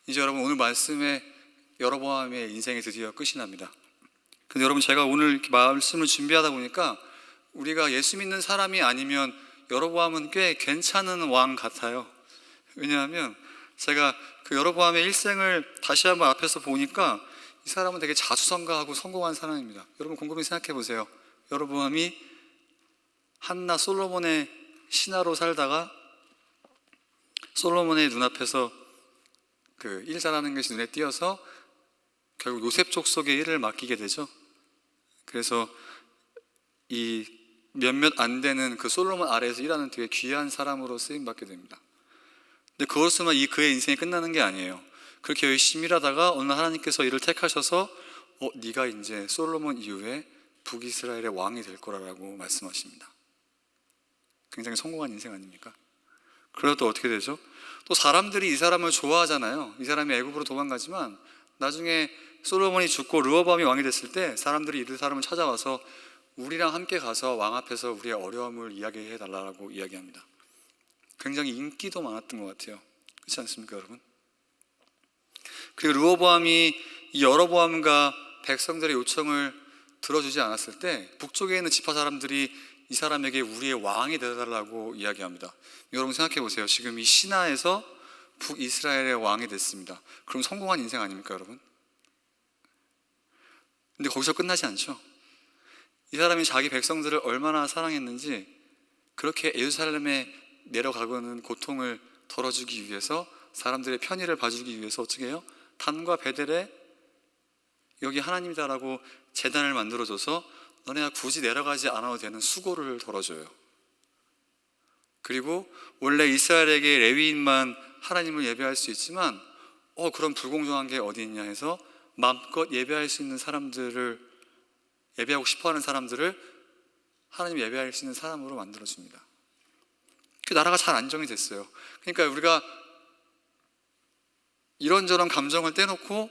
이제 여러분 오늘 말씀에 여로보암의 인생이 드디어 끝이 납니다. 근데 여러분 제가 오늘 이렇게 말씀을 준비하다 보니까 우리가 예수 믿는 사람이 아니면 여로보암은 꽤 괜찮은 왕 같아요. 왜냐하면 제가 그 여로보암의 일생을 다시 한번 앞에서 보니까 이 사람은 되게 자수성가하고 성공한 사람입니다. 여러분 곰곰이 생각해 보세요. 여로보암이 한나 솔로몬의 신하로 살다가 솔로몬의 눈앞에서 그 일 잘하는 것이 눈에 띄어서 결국 요셉 족속의 일을 맡기게 되죠. 그래서 이 몇몇 안 되는 그 솔로몬 아래에서 일하는 되게 귀한 사람으로 쓰임 받게 됩니다. 근데 그것으로만 그의 인생이 끝나는 게 아니에요. 그렇게 열심히 일하다가 어느 날 하나님께서 이를 택하셔서 네가 이제 솔로몬 이후에 북이스라엘의 왕이 될 거라고 말씀하십니다. 굉장히 성공한 인생 아닙니까? 그러다 또 어떻게 되죠? 또 사람들이 이 사람을 좋아하잖아요. 이 사람이 애굽으로 도망가지만 나중에 솔로몬이 죽고 르호보암이 왕이 됐을 때 사람들이 이 사람을 찾아와서 우리랑 함께 가서 왕 앞에서 우리의 어려움을 이야기해 달라고 이야기합니다. 굉장히 인기도 많았던 것 같아요. 그렇지 않습니까, 여러분? 그리고 르호보암이 이 여로보암과 백성들의 요청을 들어주지 않았을 때 북쪽에 있는 지파 사람들이 이 사람에게 우리의 왕이 되어달라고 이야기합니다. 여러분 생각해 보세요. 지금 이 시나에서 북이스라엘의 왕이 됐습니다. 그럼 성공한 인생 아닙니까, 여러분? 근데 거기서 끝나지 않죠. 이 사람이 자기 백성들을 얼마나 사랑했는지 그렇게 예루살렘에 내려가고는 고통을 덜어주기 위해서 사람들의 편의를 봐주기 위해서 어떻게 해요? 단과 베델에 여기 하나님이다라고 제단을 만들어줘서 너네가 굳이 내려가지 않아도 되는 수고를 덜어줘요. 그리고 원래 이스라엘에게 레위인만 하나님을 예배할 수 있지만 그런 불공정한 게 어디 있냐 해서 마음껏 예배할 수 있는 사람들을, 예배하고 싶어하는 사람들을 하나님 예배할 수 있는 사람으로 만들어줍니다. 그 나라가 잘 안정이 됐어요. 그러니까 우리가 이런저런 감정을 떼놓고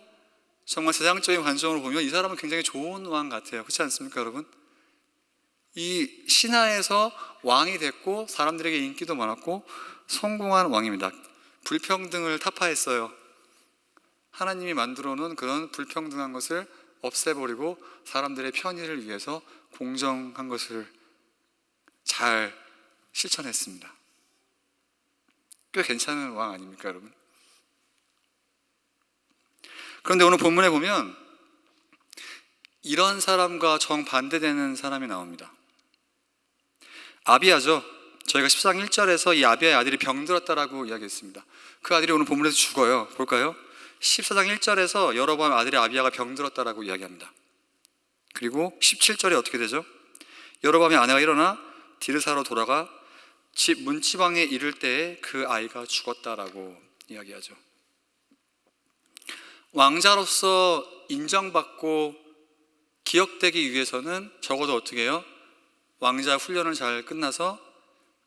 정말 세상적인 관점으로 보면 이 사람은 굉장히 좋은 왕 같아요. 그렇지 않습니까, 여러분? 이 신하에서 왕이 됐고 사람들에게 인기도 많았고 성공한 왕입니다. 불평등을 타파했어요. 하나님이 만들어 놓은 그런 불평등한 것을 없애버리고 사람들의 편의를 위해서 공정한 것을 잘 실천했습니다. 꽤 괜찮은 왕 아닙니까, 여러분? 그런데 오늘 본문에 보면 이런 사람과 정반대되는 사람이 나옵니다. 아비야죠. 저희가 14장 1절에서 이 아비야의 아들이 병들었다라고 이야기했습니다. 그 아들이 오늘 본문에서 죽어요. 볼까요? 14장 1절에서 여로보암 아들의 아비야가 병들었다라고 이야기합니다. 그리고 17절에 어떻게 되죠? 여로보암의 아내가 일어나 디르사로 돌아가 집 문지방에 이를 때에 그 아이가 죽었다라고 이야기하죠. 왕자로서 인정받고 기억되기 위해서는 적어도 어떻게 해요? 왕자 훈련을 잘 끝나서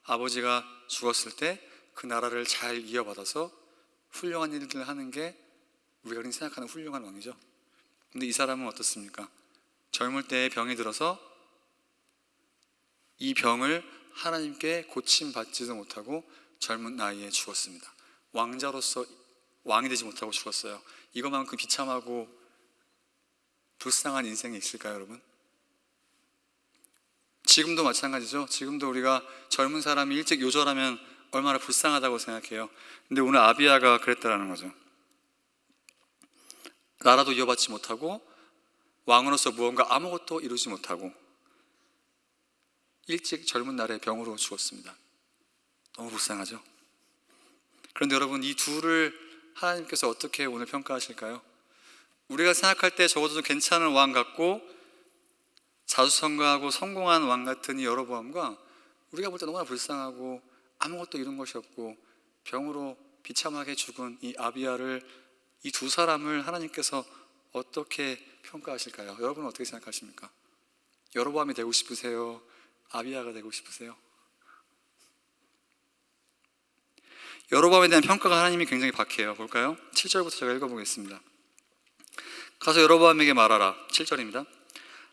아버지가 죽었을 때 그 나라를 잘 이어받아서 훌륭한 일들을 하는 게 우리가 흔히 생각하는 훌륭한 왕이죠. 근데 이 사람은 어떻습니까? 젊을 때에 병이 들어서 이 병을 하나님께 고침받지도 못하고 젊은 나이에 죽었습니다. 왕자로서 왕이 되지 못하고 죽었어요. 이것만큼 비참하고 불쌍한 인생이 있을까요, 여러분? 지금도 마찬가지죠. 지금도 우리가 젊은 사람이 일찍 요절하면 얼마나 불쌍하다고 생각해요. 근데 오늘 아비야가 그랬다라는 거죠. 나라도 이어받지 못하고 왕으로서 무언가 아무것도 이루지 못하고 일찍 젊은 날에 병으로 죽었습니다. 너무 불쌍하죠. 그런데 여러분, 이 둘을 하나님께서 어떻게 오늘 평가하실까요? 우리가 생각할 때 적어도 좀 괜찮은 왕 같고 자수성가하고 성공한 왕 같은 이 여로보암과 우리가 볼 때 너무나 불쌍하고 아무것도 이룬 것이 없고 병으로 비참하게 죽은 이 아비야를, 이 두 사람을 하나님께서 어떻게 평가하실까요? 여러분은 어떻게 생각하십니까? 여로보암이 되고 싶으세요? 아비야가 되고 싶으세요? 여로보암에 대한 평가가 하나님이 굉장히 박해요. 볼까요? 7절부터 제가 읽어보겠습니다. 가서 여로보암에게 말하라. 7절입니다.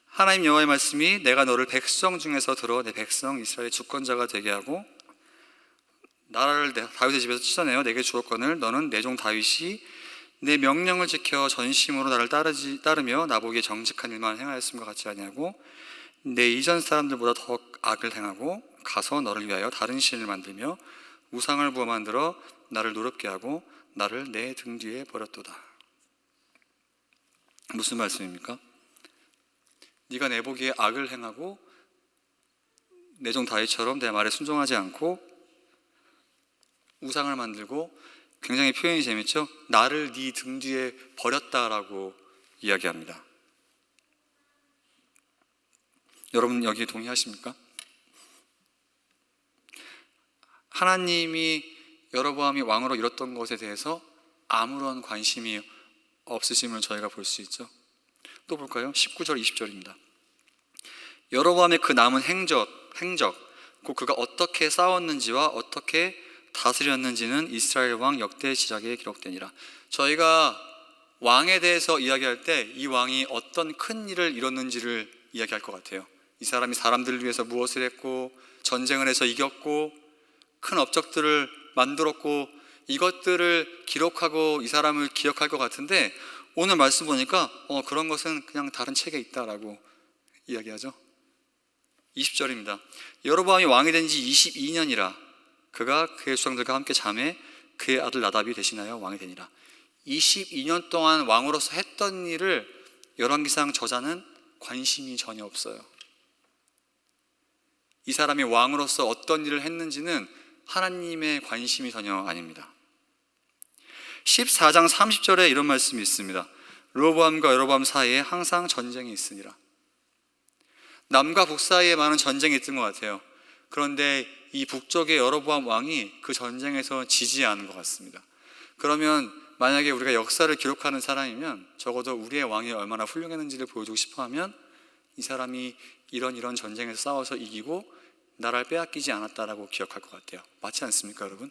하나님 여호와의 말씀이 내가 너를 백성 중에서 들어 내 백성 이스라엘의 주권자가 되게 하고 나라를 다윗의 집에서 찢어내어 내게 주었거늘 너는 내 종 다윗이 내 명령을 지켜 전심으로 나를 따르며 나보기에 정직한 일만 행하였음과 같지 아니하고 내 이전 사람들보다 더 악을 행하고 가서 너를 위하여 다른 신을 만들며 우상을 부어 만들어 나를 노렵게 하고 나를 내 등 뒤에 버렸도다. 무슨 말씀입니까? 네가 내 보기에 악을 행하고 내 종 다윗처럼 내 말에 순종하지 않고 우상을 만들고, 굉장히 표현이 재밌죠? 나를 네 등 뒤에 버렸다라고 이야기합니다. 여러분 여기에 동의하십니까? 하나님이 여로보암이 왕으로 이뤘던 것에 대해서 아무런 관심이 없으심을 저희가 볼 수 있죠. 또 볼까요? 19절 20절입니다. 여로보암의 그 남은 행적, 곧 그가 어떻게 싸웠는지와 어떻게 다스렸는지는 이스라엘 왕 역대 지작에 기록되니라. 저희가 왕에 대해서 이야기할 때 이 왕이 어떤 큰 일을 이뤘는지를 이야기할 것 같아요. 이 사람이 사람들을 위해서 무엇을 했고, 전쟁을 해서 이겼고, 큰 업적들을 만들었고, 이것들을 기록하고 이 사람을 기억할 것 같은데, 오늘 말씀 보니까 그런 것은 그냥 다른 책에 있다라고 이야기하죠. 20절입니다. 여로보암이 왕이 된 지 22년이라 그가 그의 수상들과 함께 잠에 그의 아들 나답이 대신하여 왕이 되니라. 22년 동안 왕으로서 했던 일을 열왕기상 저자는 관심이 전혀 없어요. 이 사람이 왕으로서 어떤 일을 했는지는 하나님의 관심이 전혀 아닙니다. 14장 30절에 이런 말씀이 있습니다. 르호보암과 여로보암 사이에 항상 전쟁이 있으니라. 남과 북 사이에 많은 전쟁이 있던 것 같아요. 그런데 이 북쪽의 여로보암 왕이 그 전쟁에서 지지 않은 것 같습니다. 그러면 만약에 우리가 역사를 기록하는 사람이면 적어도 우리의 왕이 얼마나 훌륭했는지를 보여주고 싶어하면 이 사람이 이런 전쟁에서 싸워서 이기고 나라를 빼앗기지 않았다라고 기억할 것 같아요. 맞지 않습니까, 여러분?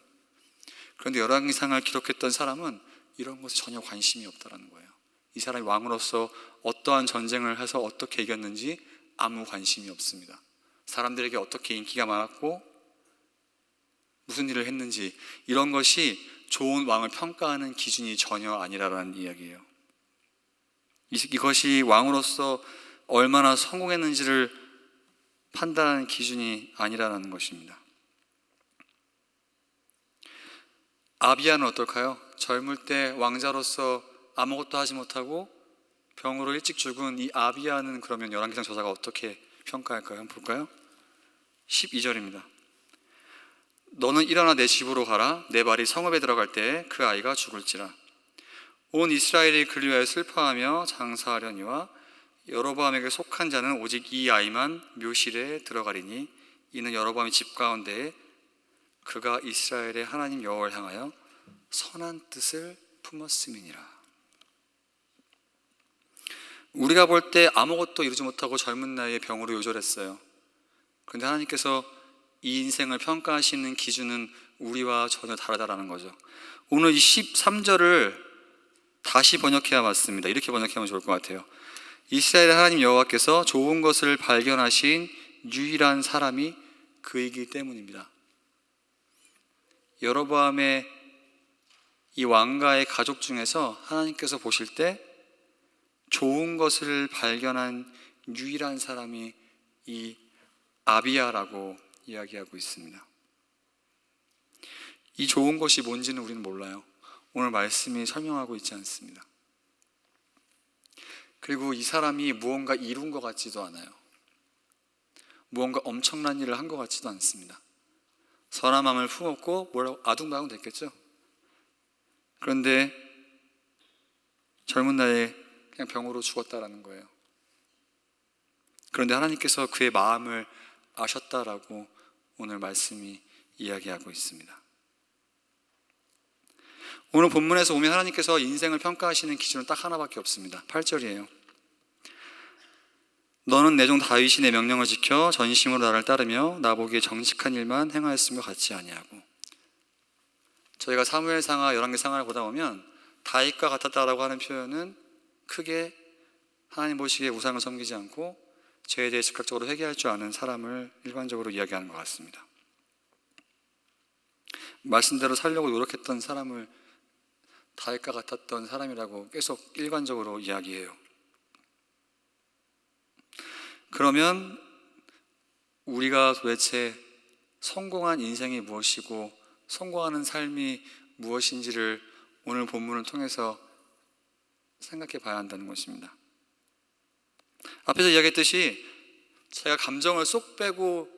그런데 열왕기상을 기록했던 사람은 이런 것에 전혀 관심이 없다라는 거예요. 이 사람이 왕으로서 어떠한 전쟁을 해서 어떻게 이겼는지 아무 관심이 없습니다. 사람들에게 어떻게 인기가 많았고 무슨 일을 했는지, 이런 것이 좋은 왕을 평가하는 기준이 전혀 아니라는 이야기예요. 이것이 왕으로서 얼마나 성공했는지를 판단하는 기준이 아니라는 것입니다. 아비야는 어떨까요? 젊을 때 왕자로서 아무것도 하지 못하고 병으로 일찍 죽은 이 아비야는 그러면 열왕기상 저자가 어떻게 평가할까요? 한번 볼까요? 12절입니다. 너는 일어나 내 집으로 가라. 내 발이 성읍에 들어갈 때 그 아이가 죽을지라. 온 이스라엘이 그를 위하여 슬퍼하며 장사하려니와 여로보암에게 속한 자는 오직 이 아이만 묘실에 들어가리니 이는 여로보암의 집 가운데에 그가 이스라엘의 하나님 여호와를 향하여 선한 뜻을 품었음이니라. 우리가 볼 때 아무것도 이루지 못하고 젊은 나이에 병으로 요절했어요. 그런데 하나님께서 이 인생을 평가하시는 기준은 우리와 전혀 다르다라는 거죠. 오늘 이 13절을 다시 번역해야 맞습니다. 이렇게 번역하면 좋을 것 같아요. 이스라엘의 하나님 여호와께서 좋은 것을 발견하신 유일한 사람이 그이기 때문입니다. 여로보암의 이 왕가의 가족 중에서 하나님께서 보실 때 좋은 것을 발견한 유일한 사람이 이 아비야라고 이야기하고 있습니다. 이 좋은 것이 뭔지는 우리는 몰라요. 오늘 말씀이 설명하고 있지 않습니다. 그리고 이 사람이 무언가 이룬 것 같지도 않아요. 무언가 엄청난 일을 한 것 같지도 않습니다. 선한 마음을 품었고 뭘 아둥바둥 됐겠죠. 그런데 젊은 나이에 그냥 병으로 죽었다라는 거예요. 그런데 하나님께서 그의 마음을 아셨다라고 오늘 말씀이 이야기하고 있습니다. 오늘 본문에서 보면 하나님께서 인생을 평가하시는 기준은 딱 하나밖에 없습니다. 8절이에요. 너는 내 종 다윗이 내 명령을 지켜 전심으로 나를 따르며 나보기에 정직한 일만 행하였음과 같지 아니하고. 저희가 사무엘상하 열왕기상하를 보다 보면 다윗과 같았다라고 하는 표현은 크게 하나님 보시기에 우상을 섬기지 않고 죄에 대해 즉각적으로 회개할 줄 아는 사람을 일반적으로 이야기하는 것 같습니다. 말씀대로 살려고 노력했던 사람을 다윗과 같았던 사람이라고 계속 일관적으로 이야기해요. 그러면 우리가 도대체 성공한 인생이 무엇이고 성공하는 삶이 무엇인지를 오늘 본문을 통해서 생각해 봐야 한다는 것입니다. 앞에서 이야기했듯이 제가 감정을 쏙 빼고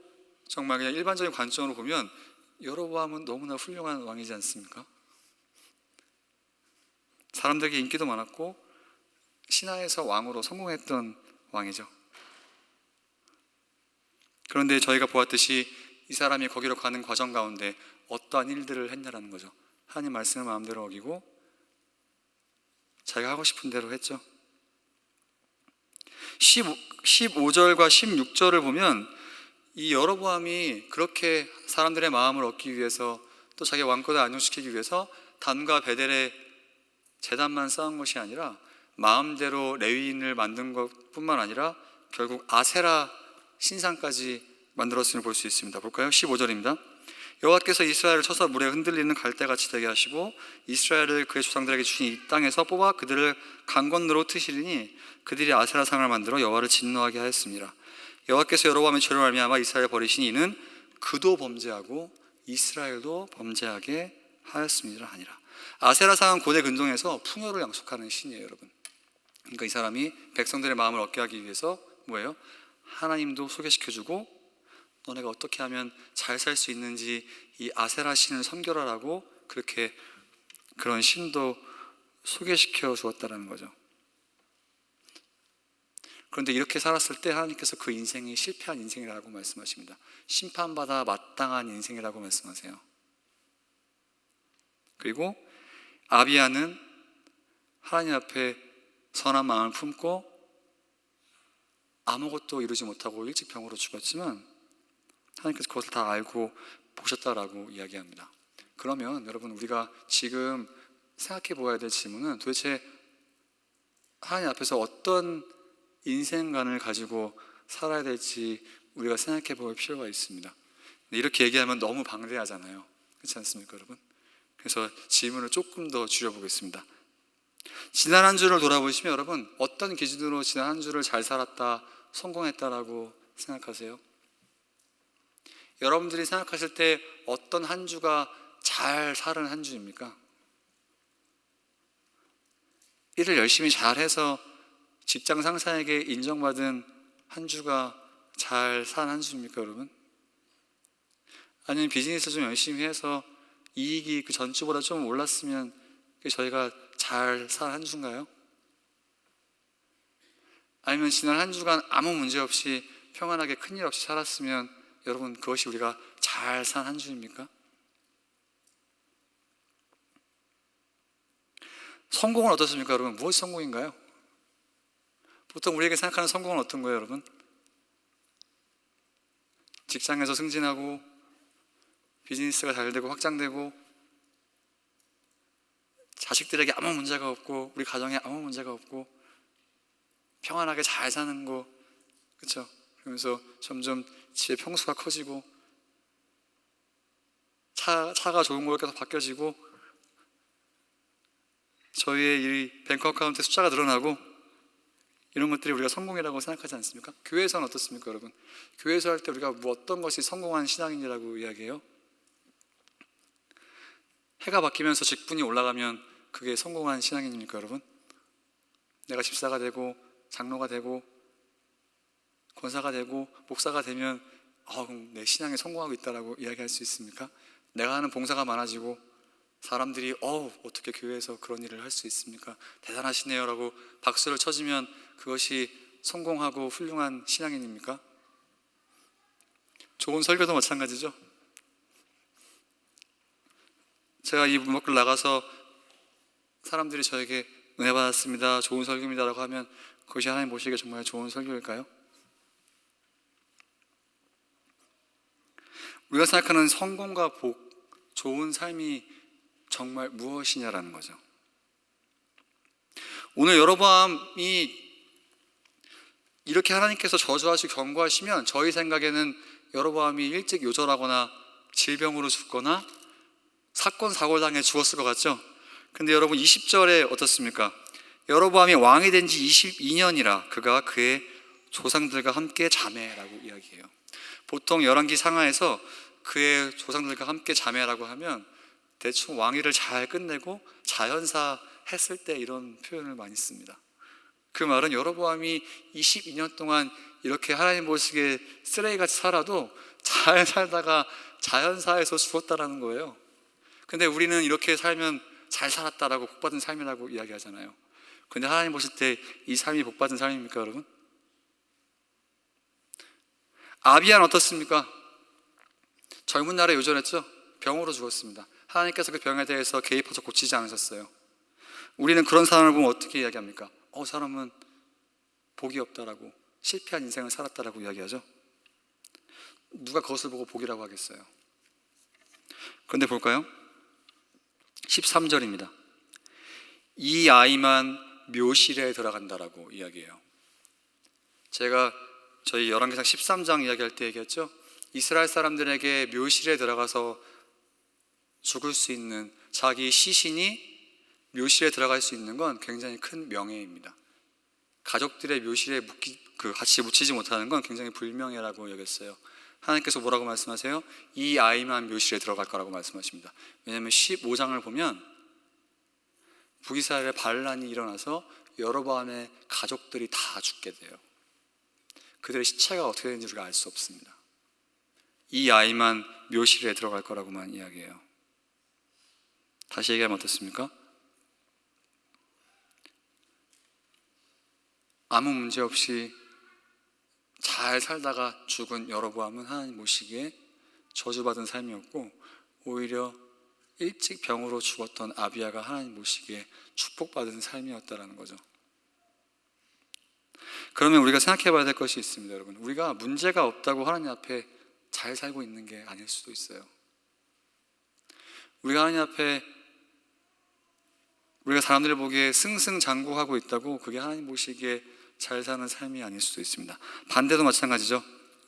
정말 그냥 일반적인 관점으로 보면 여로보암은 너무나 훌륭한 왕이지 않습니까? 사람들에게 인기도 많았고 신하에서 왕으로 성공했던 왕이죠. 그런데 저희가 보았듯이 이 사람이 거기로 가는 과정 가운데 어떠한 일들을 했냐라는 거죠. 하나님 말씀을 마음대로 어기고 자기가 하고 싶은 대로 했죠. 15절과 16절을 보면 이 여로보암이 그렇게 사람들의 마음을 얻기 위해서 또 자기 왕권을 안정시키기 위해서 단과 베델의 제단만 쌓은 것이 아니라 마음대로 레위인을 만든 것뿐만 아니라 결국 아세라 신상까지 만들었음을 볼 수 있습니다. 볼까요? 15절입니다. 여호와께서 이스라엘을 쳐서 물에 흔들리는 갈대같이 되게 하시고 이스라엘을 그의 조상들에게 주신 이 땅에서 뽑아 그들을 강건으로 트시리니 그들이 아세라상을 만들어 여호와를 진노하게 하였습니다. 여호와께서 여로보암의 죄로 말미암아 이스라엘을 버리시니 이는 그도 범죄하고 이스라엘도 범죄하게 하였습니다 하니라. 아세라상은 고대 근동에서 풍요를 양속하는 신이에요, 여러분. 그러니까 이 사람이 백성들의 마음을 얻게 하기 위해서 뭐예요? 하나님도 소개시켜주고 너네가 어떻게 하면 잘 살 수 있는지 이 아세라 신을 섬겨라라고 그렇게 그런 신도 소개시켜 주었다는 거죠. 그런데 이렇게 살았을 때 하나님께서 그 인생이 실패한 인생이라고 말씀하십니다. 심판받아 마땅한 인생이라고 말씀하세요. 그리고 아비야는 하나님 앞에 선한 마음을 품고 아무것도 이루지 못하고 일찍 병으로 죽었지만 하나님께서 그것을 다 알고 보셨다라고 이야기합니다. 그러면 여러분 우리가 지금 생각해 보아야 될 질문은 도대체 하나님 앞에서 어떤 인생관을 가지고 살아야 될지 우리가 생각해 볼 필요가 있습니다. 이렇게 얘기하면 너무 방대하잖아요. 그렇지 않습니까, 여러분? 그래서 질문을 조금 더 줄여보겠습니다. 지난 한 주를 돌아보시면 여러분 어떤 기준으로 지난 한 주를 잘 살았다, 성공했다라고 생각하세요? 여러분들이 생각하실 때 어떤 한 주가 잘 살은 한 주입니까? 일을 열심히 잘해서 직장 상사에게 인정받은 한 주가 잘 산 한 주입니까, 여러분? 아니면 비즈니스 좀 열심히 해서 이익이 그 전주보다 좀 올랐으면 저희가 잘 산 한 주인가요? 아니면 지난 한 주간 아무 문제 없이 평안하게 큰일 없이 살았으면 여러분 그것이 우리가 잘 산 한 주입니까? 성공은 어떻습니까, 여러분? 무엇이 성공인가요? 보통 우리에게 생각하는 성공은 어떤 거예요, 여러분? 직장에서 승진하고 비즈니스가 잘 되고 확장되고 자식들에게 아무 문제가 없고 우리 가정에 아무 문제가 없고 평안하게 잘 사는 거, 그렇죠? 그러면서 점점 집의 평수가 커지고 차가 좋은 걸로 계속 바뀌어지고 저희의 이 뱅크 어카운트의 숫자가 늘어나고 이런 것들이 우리가 성공이라고 생각하지 않습니까? 교회에서는 어떻습니까, 여러분? 교회에서 할 때 우리가 뭐 어떤 것이 성공한 신앙인이라고 이야기해요? 해가 바뀌면서 직분이 올라가면 그게 성공한 신앙인입니까, 여러분? 내가 집사가 되고 장로가 되고 권사가 되고 목사가 되면 그럼 내 신앙에 성공하고 있다라고 이야기할 수 있습니까? 내가 하는 봉사가 많아지고 사람들이 어떻게 교회에서 그런 일을 할 수 있습니까? 대단하시네요 라고 박수를 쳐주면 그것이 성공하고 훌륭한 신앙인입니까? 좋은 설교도 마찬가지죠. 제가 이 문밖을 나가서 사람들이 저에게 은혜 받았습니다, 좋은 설교입니다 라고 하면 그것이 하나님 보시기에 정말 좋은 설교일까요? 우리가 생각하는 성공과 복, 좋은 삶이 정말 무엇이냐라는 거죠. 오늘 여로보암이 이렇게 하나님께서 저주하시고 경고하시면 저희 생각에는 여로보암이 일찍 요절하거나 질병으로 죽거나 사건 사고를 당해 죽었을 것 같죠? 근데 여러분 20절에 어떻습니까? 여로보암이 왕이 된 지 22년이라 그가 그의 조상들과 함께 자매라고 이야기해요. 보통 열왕기 상하에서 그의 조상들과 함께 자매라고 하면 대충 왕위를 잘 끝내고 자연사 했을 때 이런 표현을 많이 씁니다. 그 말은 여로보암이 22년 동안 이렇게 하나님 보시기에 쓰레기같이 살아도 잘 살다가 자연사에서 죽었다라는 거예요. 근데 우리는 이렇게 살면 잘 살았다라고 복받은 삶이라고 이야기하잖아요. 근데 하나님 보실 때 이 삶이 복받은 삶입니까, 여러분? 아비야는 어떻습니까? 젊은 날에 요절했죠? 병으로 죽었습니다. 하나님께서 그 병에 대해서 개입해서 고치지 않으셨어요. 우리는 그런 사람을 보면 어떻게 이야기합니까? 사람은 복이 없다라고, 실패한 인생을 살았다라고 이야기하죠. 누가 그것을 보고 복이라고 하겠어요? 그런데 볼까요? 13절입니다. 이 아이만 묘실에 들어간다라고 이야기해요. 제가 저희 열왕기상 13장 이야기할 때 얘기했죠. 이스라엘 사람들에게 묘실에 들어가서 죽을 수 있는, 자기 시신이 묘실에 들어갈 수 있는 건 굉장히 큰 명예입니다. 가족들의 묘실에 같이 묻히지 못하는 건 굉장히 불명예라고 여겼어요. 하나님께서 뭐라고 말씀하세요? 이 아이만 묘실에 들어갈 거라고 말씀하십니다. 왜냐하면 15장을 보면 북이스라엘에 반란이 일어나서 여로보암의 가족들이 다 죽게 돼요. 그들의 시체가 어떻게 되는지 우리가 알 수 없습니다. 이 아이만 묘실에 들어갈 거라고만 이야기해요. 다시 얘기하면 어떻습니까? 아무 문제 없이 잘 살다가 죽은 여로보암은 하나님 보시기에 저주받은 삶이었고, 오히려 일찍 병으로 죽었던 아비야가 하나님 보시기에 축복받은 삶이었다라는 거죠. 그러면 우리가 생각해 봐야 될 것이 있습니다, 여러분. 우리가 문제가 없다고 하나님 앞에 잘 살고 있는 게 아닐 수도 있어요. 우리가 하나님 앞에, 우리가 사람들이 보기에 승승장구하고 있다고 그게 하나님 보시기에 잘 사는 삶이 아닐 수도 있습니다. 반대도 마찬가지죠.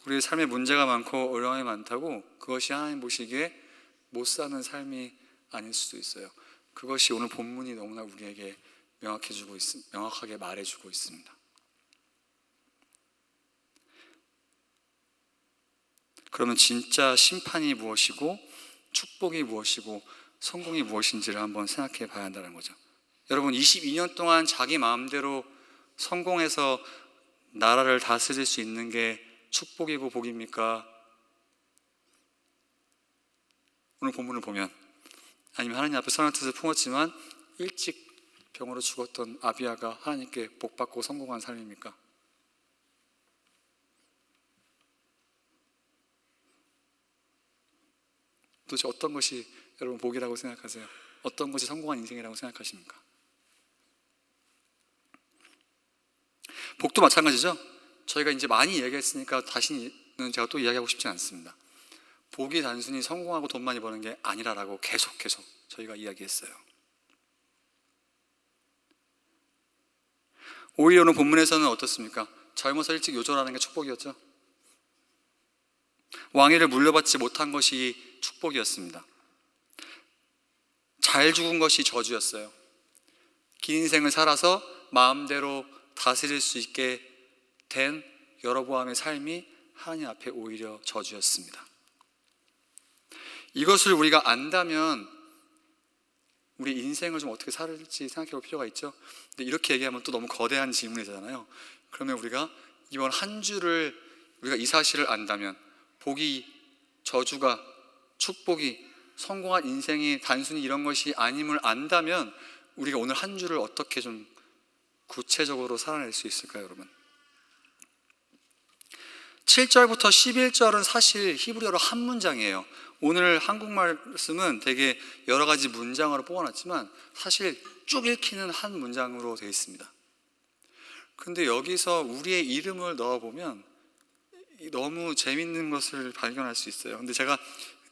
우리의 삶에 문제가 많고 어려움이 많다고 그것이 하나님 보시기에 못 사는 삶이 아닐 수도 있어요. 그것이 오늘 본문이 너무나 우리에게 명확하게 말해주고 있습니다. 그러면 진짜 심판이 무엇이고 축복이 무엇이고 성공이 무엇인지를 한번 생각해 봐야 한다는 거죠. 여러분, 22년 동안 자기 마음대로 성공해서 나라를 다스릴 수 있는 게 축복이고 복입니까? 오늘 본문을 보면, 아니면 하나님 앞에 선한 뜻을 품었지만 일찍 병으로 죽었던 아비야가 하나님께 복받고 성공한 삶입니까? 도대체 어떤 것이 여러분 복이라고 생각하세요? 어떤 것이 성공한 인생이라고 생각하십니까? 복도 마찬가지죠. 저희가 이제 많이 얘기했으니까 다시는 제가 또 이야기하고 싶지 않습니다. 복이 단순히 성공하고 돈 많이 버는 게 아니라라고 계속 저희가 이야기했어요. 오히려 오늘 본문에서는 어떻습니까? 젊어서 일찍 요절하는 게 축복이었죠. 왕위를 물려받지 못한 것이 축복이었습니다. 잘 죽은 것이 저주였어요. 긴 인생을 살아서 마음대로 다스릴 수 있게 된 여로보암의 삶이 하나님 앞에 오히려 저주였습니다. 이것을 우리가 안다면 우리 인생을 좀 어떻게 살을지 생각해 볼 필요가 있죠. 근데 이렇게 얘기하면 또 너무 거대한 질문이잖아요. 그러면 우리가 이번 한 주를, 우리가 이 사실을 안다면, 복이, 저주가, 축복이, 성공한 인생이 단순히 이런 것이 아님을 안다면 우리가 오늘 한 주를 어떻게 좀 구체적으로 살아낼 수 있을까요, 여러분? 7절부터 11절은 사실 히브리어로 한 문장이에요. 오늘 한국말 말씀은 되게 여러 가지 문장으로 뽑아놨지만 사실 쭉 읽히는 한 문장으로 되어 있습니다. 근데 여기서 우리의 이름을 넣어보면 너무 재밌는 것을 발견할 수 있어요. 근데 제가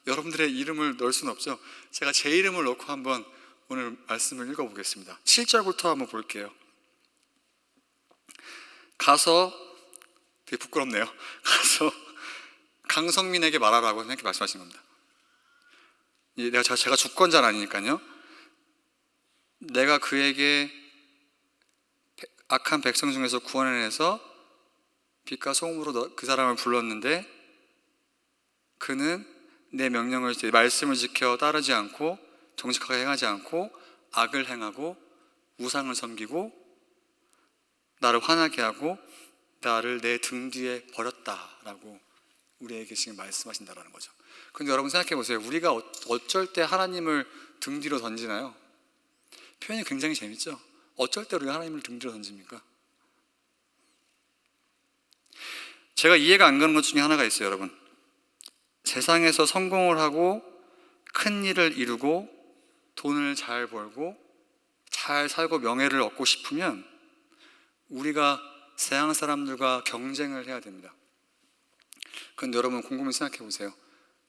여러분들의 이름을 넣을 수는 없죠. 제가 제 이름을 넣고 한번 오늘 말씀을 읽어보겠습니다. 7절부터 한번 볼게요. 가서, 되게 부끄럽네요. 가서 강성민에게 말하라고 이렇게 말씀하신 겁니다. 제가 주권자는 아니니까요. 내가 그에게 악한 백성 중에서 구원해내서 빛과 소금으로 그 사람을 불렀는데 그는 내 명령을, 내 말씀을 지켜 따르지 않고 정직하게 행하지 않고 악을 행하고 우상을 섬기고 나를 화나게 하고 나를 내 등 뒤에 버렸다라고 우리에게 지금 말씀하신다는 거죠. 그런데 여러분 생각해 보세요. 우리가 어쩔 때 하나님을 등 뒤로 던지나요? 표현이 굉장히 재밌죠? 어쩔 때 우리가 하나님을 등 뒤로 던집니까? 제가 이해가 안 가는 것 중에 하나가 있어요, 여러분. 세상에서 성공을 하고 큰 일을 이루고 돈을 잘 벌고 잘 살고 명예를 얻고 싶으면 우리가 세상 사람들과 경쟁을 해야 됩니다. 그런데 여러분 곰곰이 생각해 보세요.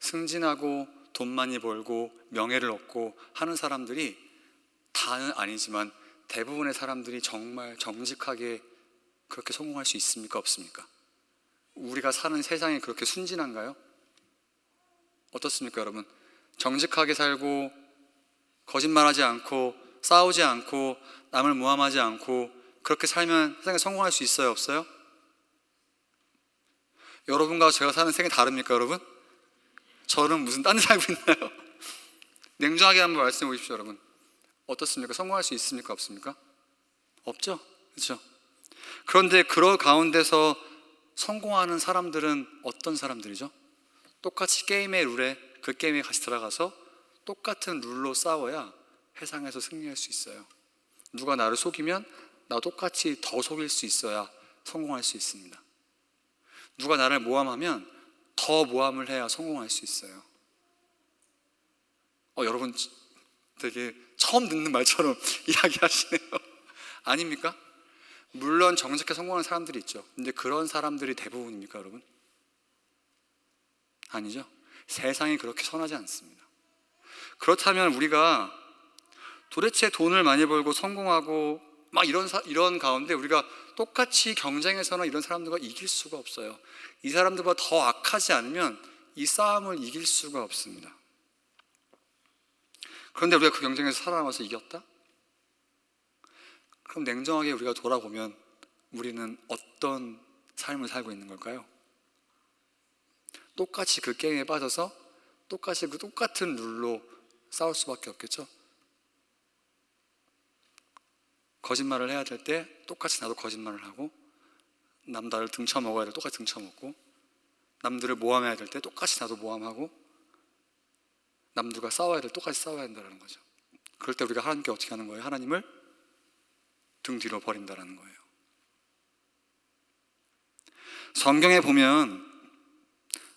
승진하고 돈 많이 벌고 명예를 얻고 하는 사람들이 다는 아니지만 대부분의 사람들이 정말 정직하게 그렇게 성공할 수 있습니까? 없습니까? 우리가 사는 세상이 그렇게 순진한가요? 어떻습니까, 여러분? 정직하게 살고 거짓말하지 않고 싸우지 않고 남을 모함하지 않고 그렇게 살면 세상에 성공할 수 있어요, 없어요? 여러분과 제가 사는 세상이 다릅니까, 여러분? 저는 무슨 딴 데 살고 있나요? 냉정하게 한번 말씀해 보십시오, 여러분. 어떻습니까? 성공할 수 있습니까, 없습니까? 없죠, 그렇죠? 그런데 그런 가운데서 성공하는 사람들은 어떤 사람들이죠? 똑같이 게임의 룰에 그 게임에 같이 들어가서 똑같은 룰로 싸워야 세상에서 승리할 수 있어요. 누가 나를 속이면 나 똑같이 더 속일 수 있어야 성공할 수 있습니다. 누가 나를 모함하면 더 모함을 해야 성공할 수 있어요. 여러분 되게 처음 듣는 말처럼 이야기하시네요. 아닙니까? 물론 정직하게 성공하는 사람들이 있죠. 근데 그런 사람들이 대부분입니까, 여러분? 아니죠. 세상이 그렇게 선하지 않습니다. 그렇다면 우리가 도대체 돈을 많이 벌고 성공하고 막 이런 가운데 우리가 똑같이 경쟁에서는 이런 사람들과 이길 수가 없어요. 이 사람들보다 더 악하지 않으면 이 싸움을 이길 수가 없습니다. 그런데 우리가 그 경쟁에서 살아남아서 이겼다? 그럼 냉정하게 우리가 돌아보면 우리는 어떤 삶을 살고 있는 걸까요? 똑같이 그 게임에 빠져서 똑같이 그 똑같은 룰로 싸울 수밖에 없겠죠? 거짓말을 해야 될 때 똑같이 나도 거짓말을 하고 남들을 등쳐먹어야 될 때 똑같이 등쳐먹고 남들을 모함해야 될 때 똑같이 나도 모함하고 남들과 싸워야 될 때 똑같이 싸워야 한다는 거죠. 그럴 때 우리가 하나님께 어떻게 하는 거예요? 하나님을 등 뒤로 버린다는 거예요. 성경에 보면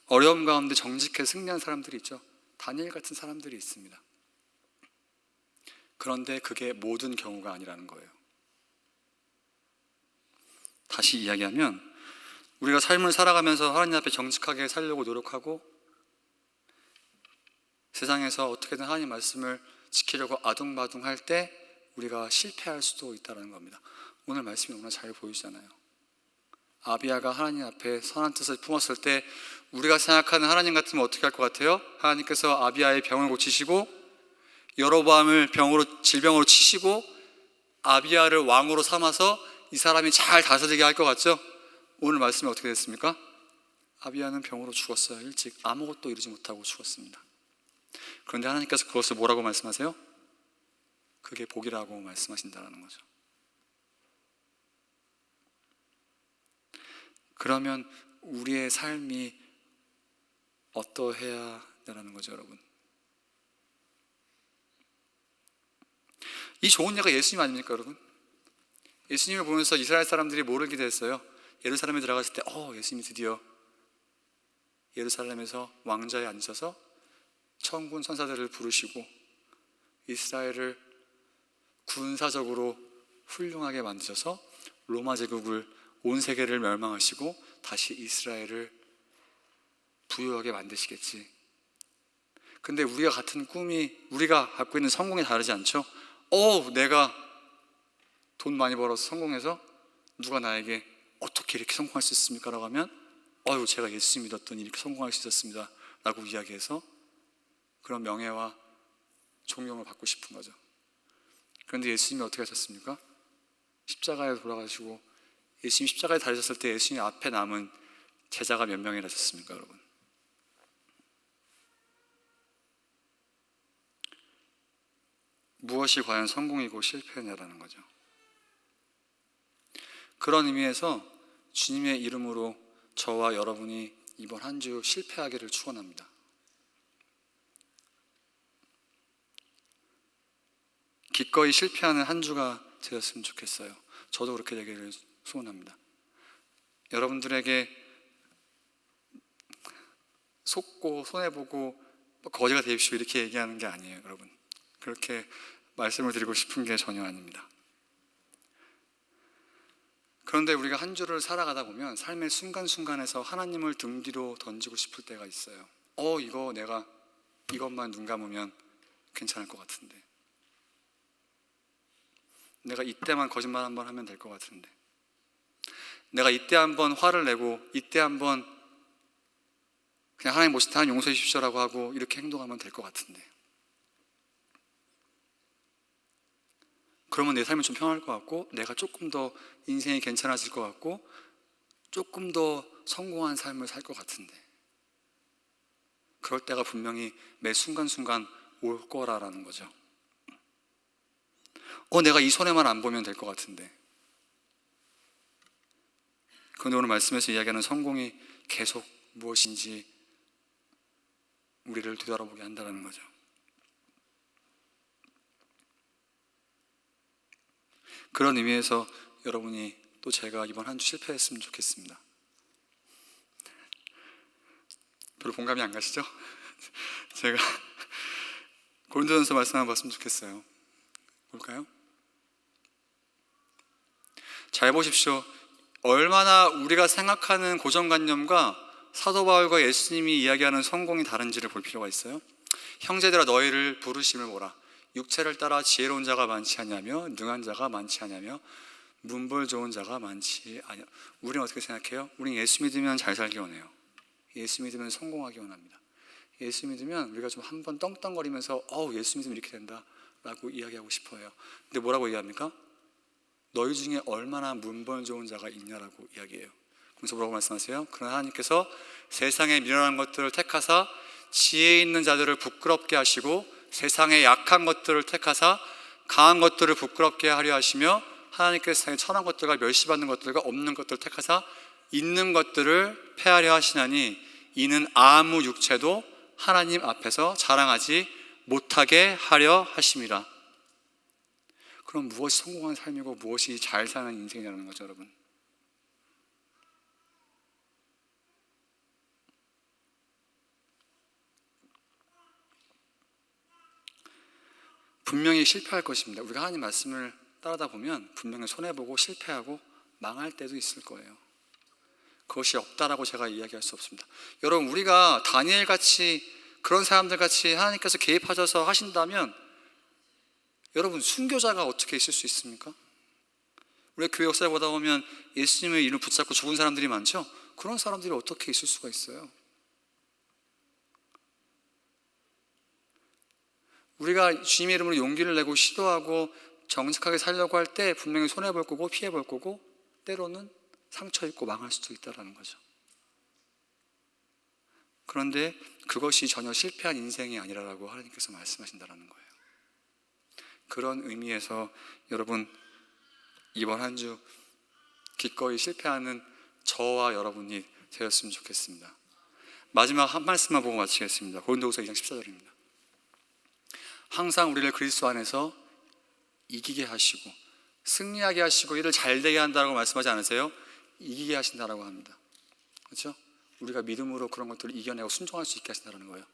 어려움 가운데 정직해 승리한 사람들이 있죠. 다니엘 같은 사람들이 있습니다. 그런데 그게 모든 경우가 아니라는 거예요. 다시 이야기하면 우리가 삶을 살아가면서 하나님 앞에 정직하게 살려고 노력하고 세상에서 어떻게든 하나님 말씀을 지키려고 아둥바둥 할 때 우리가 실패할 수도 있다는 겁니다. 오늘 말씀이 너무나 잘 보이잖아요. 아비야가 하나님 앞에 선한 뜻을 품었을 때 우리가 생각하는 하나님 같으면 어떻게 할 것 같아요? 하나님께서 아비야의 병을 고치시고 여로보암을 질병으로 치시고 아비야를 왕으로 삼아서 이 사람이 잘 다스리게 할 것 같죠? 오늘 말씀이 어떻게 됐습니까? 아비야는 병으로 죽었어요. 일찍 아무것도 이루지 못하고 죽었습니다. 그런데 하나님께서 그것을 뭐라고 말씀하세요? 그게 복이라고 말씀하신다는 거죠. 그러면 우리의 삶이 어떠해야 되라는 거죠, 여러분? 이 좋은 예가 예수님 아닙니까, 여러분? 예수님을 보면서 이스라엘 사람들이 뭐를 기대했어요? 예루살렘에 들어갔을 때 예수님이 드디어 예루살렘에서 왕좌에 앉아서 천군 천사들을 부르시고 이스라엘을 군사적으로 훌륭하게 만드셔서 로마 제국을 온 세계를 멸망하시고 다시 이스라엘을 부유하게 만드시겠지. 근데 우리가 같은 꿈이 우리가 갖고 있는 성공이 다르지 않죠? 내가 돈 많이 벌어서 성공해서 누가 나에게 어떻게 이렇게 성공할 수 있습니까? 라고 하면 제가 예수 믿었더니 이렇게 성공할 수 있었습니다 라고 이야기해서 그런 명예와 존경을 받고 싶은 거죠. 그런데 예수님이 어떻게 하셨습니까? 십자가에 돌아가시고 예수님이 십자가에 달리셨을 때 예수님 앞에 남은 제자가 몇 명이나 되셨습니까, 여러분? 무엇이 과연 성공이고 실패냐라는 거죠. 그런 의미에서 주님의 이름으로 저와 여러분이 이번 한 주 실패하기를 축원합니다. 기꺼이 실패하는 한 주가 되었으면 좋겠어요. 저도 그렇게 되기를 소원합니다. 여러분들에게 속고 손해보고 거지가 되십시오 이렇게 얘기하는 게 아니에요, 여러분. 그렇게 말씀을 드리고 싶은 게 전혀 아닙니다. 그런데 우리가 한 주를 살아가다 보면 삶의 순간순간에서 하나님을 등 뒤로 던지고 싶을 때가 있어요. 이거 내가 이것만 눈 감으면 괜찮을 것 같은데, 내가 이때만 거짓말 한번 하면 될 것 같은데, 내가 이때 한번 화를 내고 이때 한번 그냥 하나님 멋있다, 하나님 용서해 주십시오라고 하고 이렇게 행동하면 될 것 같은데, 그러면 내 삶이 좀 평화할 것 같고 내가 조금 더 인생이 괜찮아질 것 같고 조금 더 성공한 삶을 살 것 같은데, 그럴 때가 분명히 매 순간순간 올 거라는 거죠. 내가 이 손해만 안 보면 될 것 같은데. 그런데 오늘 말씀에서 이야기하는 성공이 계속 무엇인지 우리를 되돌아보게 한다는 거죠. 그런 의미에서 여러분이 또 제가 이번 한 주 실패했으면 좋겠습니다. 별로 공감이 안 가시죠? 제가 고린도전서 말씀 한번 봤으면 좋겠어요. 볼까요? 잘 보십시오. 얼마나 우리가 생각하는 고정관념과 사도 바울과 예수님이 이야기하는 성공이 다른지를 볼 필요가 있어요. 형제들아, 너희를 부르심을 보라. 육체를 따라 지혜로운 자가 많지 않냐며 능한 자가 많지 않냐며 문벌 좋은 자가 많지 않냐. 우리는 어떻게 생각해요? 우리는 예수 믿으면 잘 살기 원해요. 예수 믿으면 성공하기 원합니다. 예수 믿으면 우리가 좀 한번 떵떵거리면서 예수 믿으면 이렇게 된다 라고 이야기하고 싶어요. 근데 뭐라고 얘기합니까? 너희 중에 얼마나 문벌 좋은 자가 있냐라고 이야기해요. 그래서 뭐라고 말씀하세요? 그러나 하나님께서 세상의 미련한 것들을 택하사 지혜 있는 자들을 부끄럽게 하시고 세상의 약한 것들을 택하사 강한 것들을 부끄럽게 하려 하시며 하나님께서 세상에 천한 것들과 멸시받는 것들과 없는 것들을 택하사 있는 것들을 폐하려 하시나니 이는 아무 육체도 하나님 앞에서 자랑하지 못하게 하려 하심이라. 그럼 무엇이 성공한 삶이고 무엇이 잘 사는 인생이라는 거죠, 여러분. 분명히 실패할 것입니다. 우리가 하나님 말씀을 따르다 보면 분명히 손해보고 실패하고 망할 때도 있을 거예요. 그것이 없다라고 제가 이야기할 수 없습니다. 여러분, 우리가 다니엘같이 그런 사람들같이 하나님께서 개입하셔서 하신다면 여러분, 순교자가 어떻게 있을 수 있습니까? 우리 교회 역사를 보다 보면 예수님의 이름을 붙잡고 죽은 사람들이 많죠? 그런 사람들이 어떻게 있을 수가 있어요? 우리가 주님의 이름으로 용기를 내고 시도하고 정직하게 살려고 할 때 분명히 손해볼 거고 피해볼 거고 때로는 상처 입고 망할 수도 있다는 거죠. 그런데 그것이 전혀 실패한 인생이 아니라고 하나님께서 말씀하신다는 거예요. 그런 의미에서 여러분, 이번 한 주 기꺼이 실패하는 저와 여러분이 되었으면 좋겠습니다. 마지막 한 말씀만 보고 마치겠습니다. 고린도후서 2장 14절입니다. 항상 우리를 그리스도 안에서 이기게 하시고 승리하게 하시고 이를 잘되게 한다고 말씀하지 않으세요? 이기게 하신다라고 합니다. 그렇죠? 우리가 믿음으로 그런 것들을 이겨내고 순종할 수 있게 하신다는 거예요.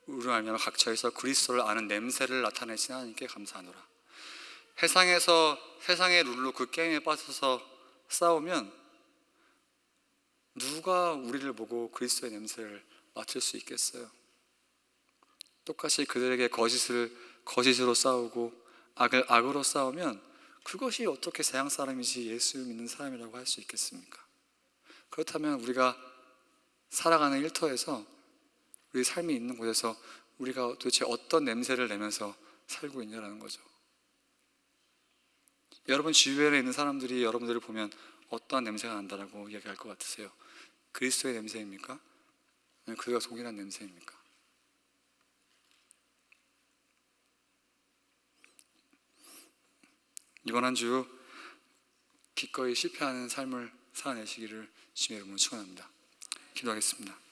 우리로 알면 각처에서 그리스도를 아는 냄새를 나타내신 하나님께 감사하노라. 세상의 룰로 그 게임에 빠져서 싸우면 누가 우리를 보고 그리스도의 냄새를 맡을 수 있겠어요? 똑같이 그들에게 거짓으로 싸우고 악을 악으로 싸우면 그것이 어떻게 세상 사람이지 예수 믿는 사람이라고 할 수 있겠습니까? 그렇다면 우리가 살아가는 일터에서 우리 삶이 있는 곳에서 우리가 도대체 어떤 냄새를 내면서 살고 있냐라는 거죠. 여러분 주변에 있는 사람들이 여러분들을 보면 어떠한 냄새가 난다라고 이야기할 것 같으세요? 그리스도의 냄새입니까? 아니면 그가 속일한 냄새입니까? 이번 한 주 기꺼이 실패하는 삶을 살아내시기를 주님의 이름으로 축원합니다. 기도하겠습니다.